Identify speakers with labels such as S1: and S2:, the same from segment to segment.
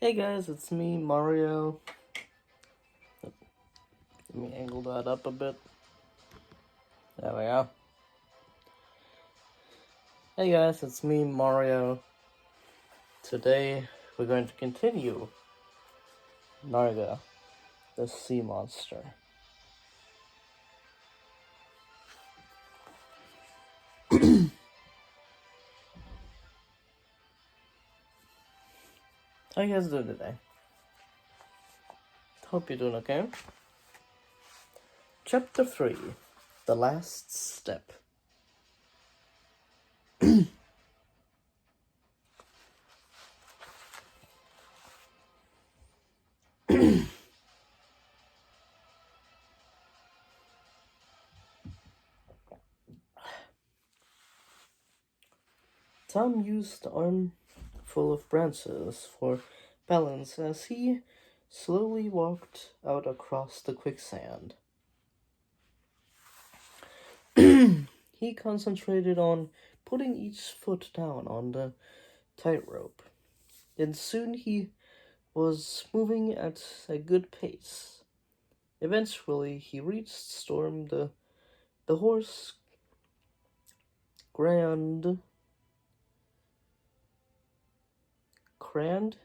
S1: Hey guys, it's me, Mario. Let me angle that up a bit. There we go. Hey guys, it's me, Mario. Today, we're going to continue Narga The Sea Monster. How you guys doing today? Hope you're doing okay. Chapter 3, The Last Step. Tom used the armful of branches for balance as he slowly walked out across the quicksand. He concentrated on putting each foot down on the tightrope, and soon he was moving at a good pace. Eventually, he reached Storm. The horse craned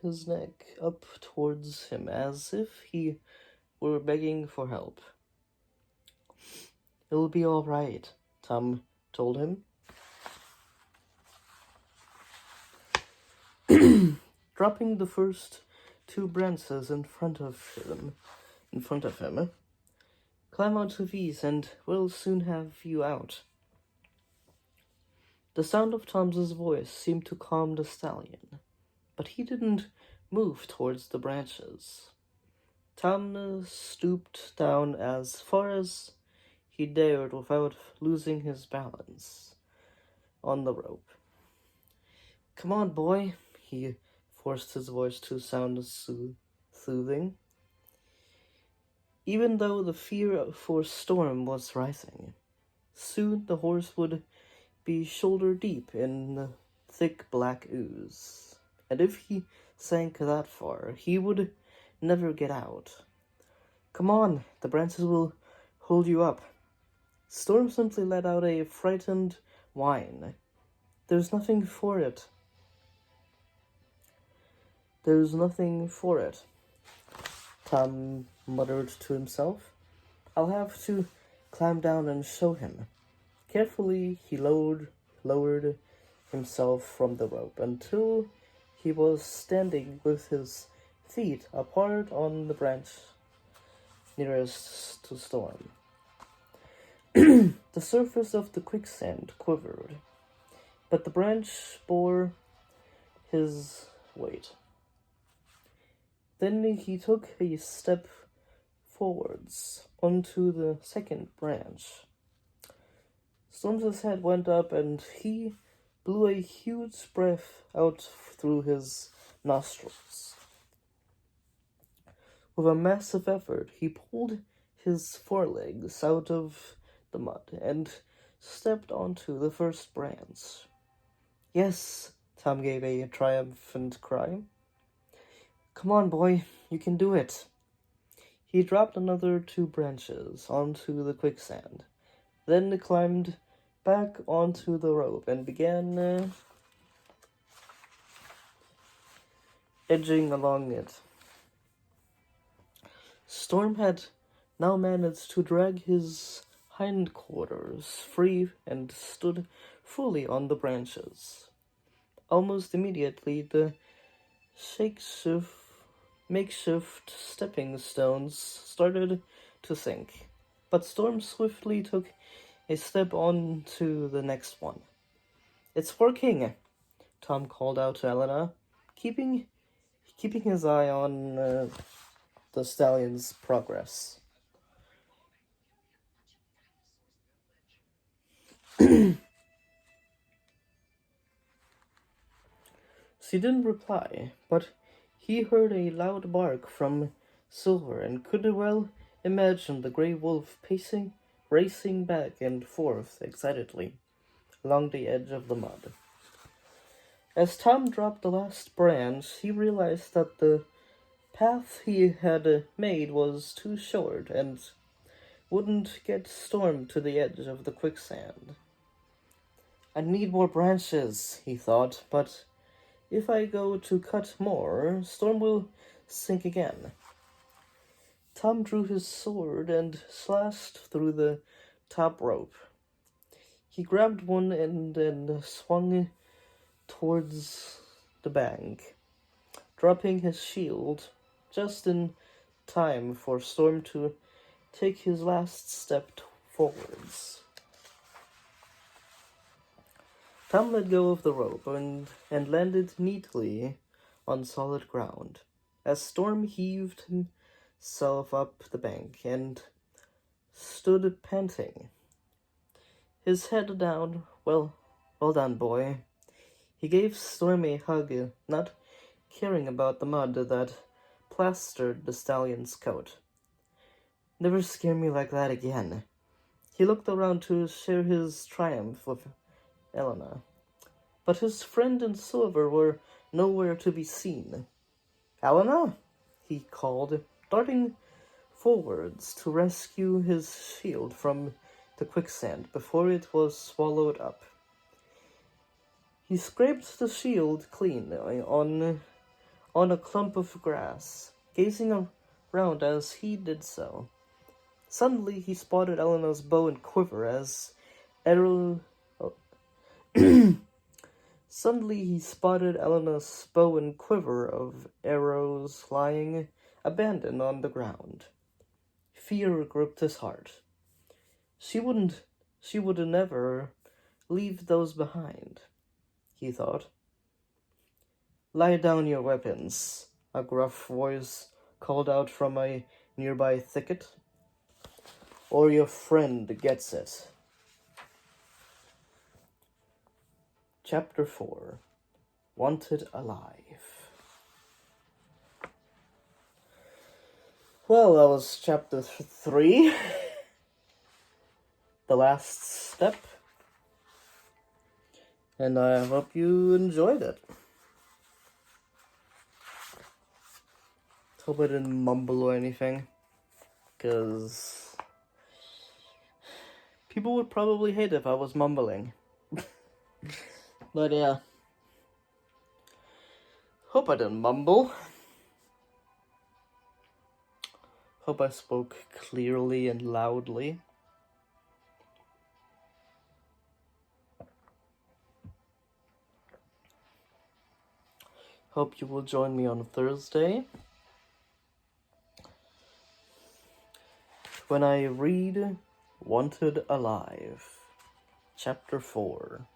S1: his neck up towards him as if he were begging for help. "It'll be all right," Tom told him. Dropping the first two branches in front of him, "Climb out of these and we'll soon have you out." The sound of Tom's voice seemed to calm the stallion, but he didn't move towards the branches. Tom stooped down as far as he dared without losing his balance on the rope. "Come on, boy," he forced his voice to sound soothing, even though the fear for Storm was rising. Soon the horse would be shoulder deep in the thick black ooze, and if he sank that far, he would never get out. "Come on, the branches will hold you up." Storm simply let out a frightened whine. There's nothing for it," Tom muttered to himself. "I'll have to climb down and show him." Carefully, he lowered himself from the rope until he was standing with his feet apart on the branch nearest to Storm. The surface of the quicksand quivered, but the branch bore his weight. Then he took a step forwards onto the second branch. Storm's head went up and he blew a huge breath out through his nostrils. With a massive effort, he pulled his forelegs out of the mud and stepped onto the first branch. "Yes," Tom gave a triumphant cry. "Come on, boy, you can do it." He dropped another two branches onto the quicksand, then climbed back onto the rope and began edging along it. Storm had now managed to drag his hindquarters free and stood fully on the branches. Almost immediately, the makeshift stepping stones started to sink, but Storm swiftly took a step on to the next one. "It's working," Tom called out to Elena, keeping his eye on the stallion's progress. She didn't reply, but he heard a loud bark from Silver and could well imagine the gray wolf racing back and forth excitedly along the edge of the mud. As Tom dropped the last branch, he realized that the path he had made was too short and wouldn't get Storm to the edge of the quicksand. I need more branches, he thought, but if I go to cut more, Storm will sink again. Tom drew his sword and slashed through the top rope. He grabbed one end and swung towards the bank, dropping his shield just in time for Storm to take his last step forwards. Tom let go of the rope and landed neatly on solid ground, as Storm heaved himself up the bank and stood panting, his head down. Well done, boy. He gave Storm a hug, not caring about the mud that plastered the stallion's coat. Never scare me like that again. He looked around to share his triumph with Elena, but his friend and Silver were nowhere to be seen. Elena, he called, darting forwards to rescue his shield from the quicksand before it was swallowed up. He scraped the shield clean on a clump of grass, gazing around as he did so. Suddenly he spotted Elena's bow and quiver as arrow. Suddenly he spotted Elena's bow and quiver of arrows lying abandoned on the ground. Fear gripped his heart. She would never leave those behind, he thought. Lie down your weapons, a gruff voice called out from a nearby thicket, or your friend gets it. Chapter 4, Wanted Alive. Well, that was chapter 3, the last step, and I hope you enjoyed it. Hope I didn't mumble or anything, because people would probably hate if I was mumbling. But yeah, hope I didn't mumble. Hope I spoke clearly and loudly. Hope you will join me on Thursday when I read Wanted Alive, Chapter 4.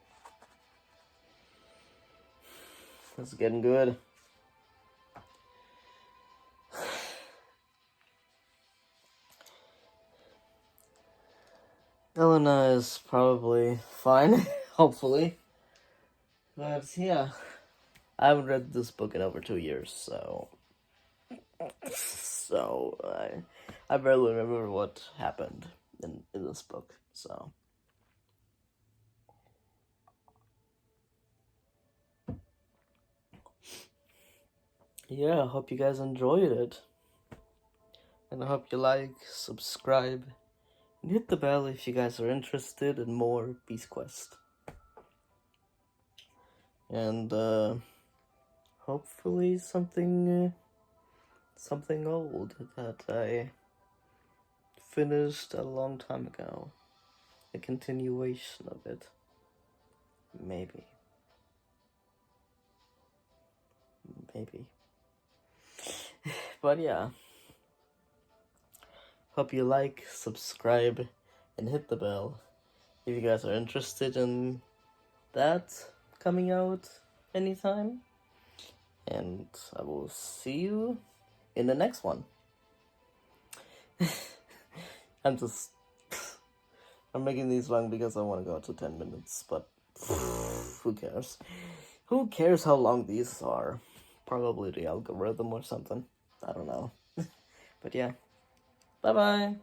S1: This is getting good. Elena is probably fine, hopefully. But yeah, I haven't read this book in over 2 years, so I barely remember what happened in this book, so. Yeah, I hope you guys enjoyed it. And I hope you like, subscribe, and hit the bell if you guys are interested in more Beast Quest. And hopefully something old that I finished a long time ago. A continuation of it. Maybe. But yeah. Hope you like, subscribe, and hit the bell if you guys are interested in that coming out anytime. And I will see you in the next one. I'm making these long because I want to go to 10 minutes, but who cares? Who cares how long these are? Probably the algorithm or something. I don't know. But yeah. Bye-bye.